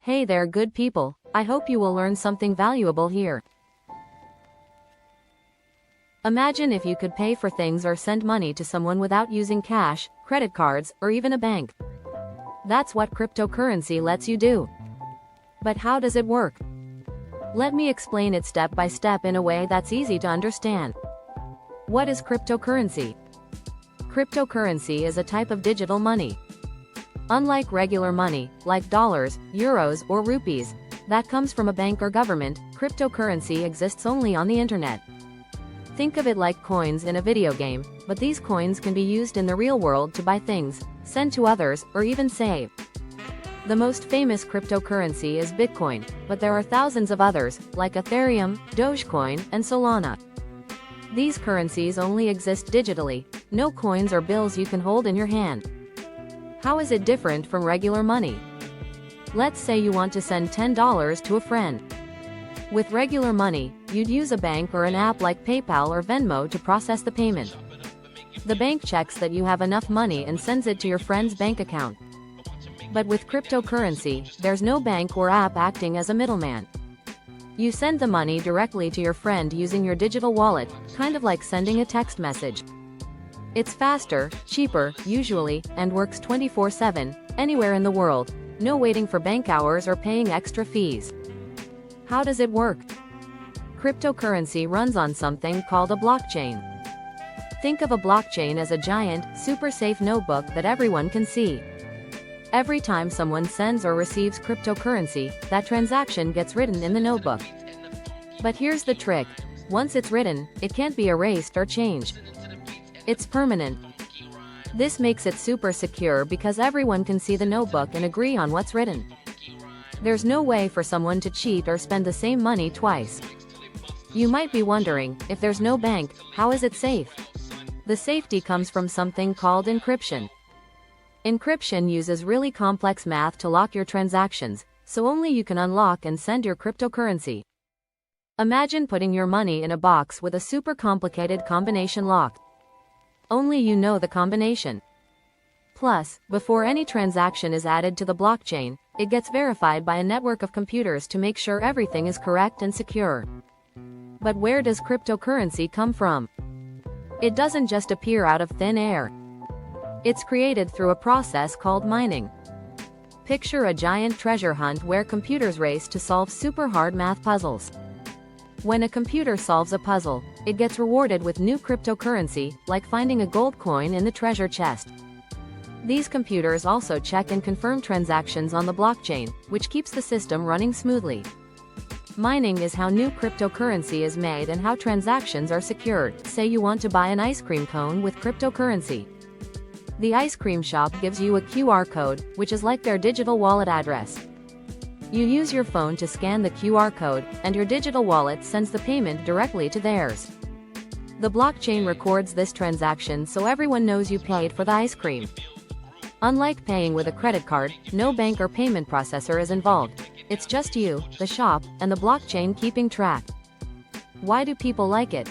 Hey there, good people. I hope you will learn something valuable here. Imagine if you could pay for things or send money to someone without using cash, credit cards, or even a bank. That's what cryptocurrency lets you do. But how does it work? Let me explain it step by step in a way that's easy to understand. What is cryptocurrency? Cryptocurrency is a type of digital money. Unlike regular money, like dollars, euros, or rupees, that comes from a bank or government, cryptocurrency exists only on the internet. Think of it like coins in a video game, but these coins can be used in the real world to buy things, send to others, or even save. The most famous cryptocurrency is Bitcoin, but there are thousands of others, like Ethereum, Dogecoin, and Solana. These currencies only exist digitally, no coins or bills you can hold in your hand. How is it different from regular money? Let's say you want to send $10 to a friend. With regular money, you'd use a bank or an app like PayPal or Venmo to process the payment. The bank checks that you have enough money and sends it to your friend's bank account. But with cryptocurrency, there's no bank or app acting as a middleman. You send the money directly to your friend using your digital wallet, kind of like sending a text message. It's faster, cheaper, usually, and works 24/7, anywhere in the world, no waiting for bank hours or paying extra fees. How does it work? Cryptocurrency runs on something called a blockchain. Think of a blockchain as a giant, super safe notebook that everyone can see. Every time someone sends or receives cryptocurrency, that transaction gets written in the notebook. But here's the trick. Once it's written, it can't be erased or changed. It's permanent. This makes it super secure because everyone can see the notebook and agree on what's written. There's no way for someone to cheat or spend the same money twice. You might be wondering, if there's no bank, how is it safe? The safety comes from something called encryption. Encryption uses really complex math to lock your transactions, so only you can unlock and send your cryptocurrency. Imagine putting your money in a box with a super complicated combination lock. Only you know the combination. Plus, before any transaction is added to the blockchain, it gets verified by a network of computers to make sure everything is correct and secure. But where does cryptocurrency come from? It doesn't just appear out of thin air. It's created through a process called mining. Picture a giant treasure hunt where computers race to solve super hard math puzzles. When a computer solves a puzzle, it gets rewarded with new cryptocurrency, like finding a gold coin in the treasure chest. These computers also check and confirm transactions on the blockchain, which keeps the system running smoothly. Mining is how new cryptocurrency is made and how transactions are secured. Say you want to buy an ice cream cone with cryptocurrency. The ice cream shop gives you a QR code, which is like their digital wallet address. You use your phone to scan the QR code, and your digital wallet sends the payment directly to theirs. The blockchain records this transaction so everyone knows you paid for the ice cream. Unlike paying with a credit card, no bank or payment processor is involved. It's just you, the shop, and the blockchain keeping track. Why do people like it?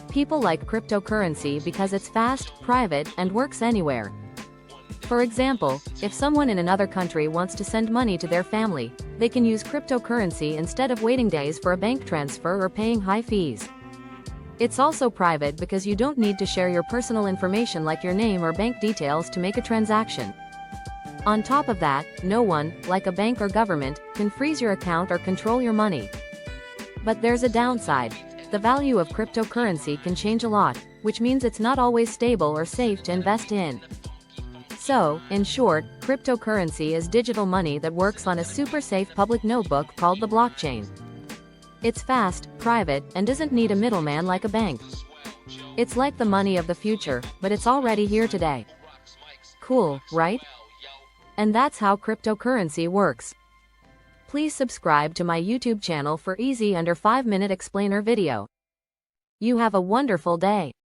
People like cryptocurrency because it's fast, private, and works anywhere. For example, if someone in another country wants to send money to their family, they can use cryptocurrency instead of waiting days for a bank transfer or paying high fees. It's also private because you don't need to share your personal information like your name or bank details to make a transaction. On top of that, no one, like a bank or government, can freeze your account or control your money. But there's a downside. The value of cryptocurrency can change a lot, which means it's not always stable or safe to invest in. So, in short, cryptocurrency is digital money that works on a super safe public notebook called the blockchain. It's fast, private, and doesn't need a middleman like a bank. It's like the money of the future, but it's already here today. Cool, right? And that's how cryptocurrency works. Please subscribe to my YouTube channel for easy under 5-minute explainer video. You have a wonderful day.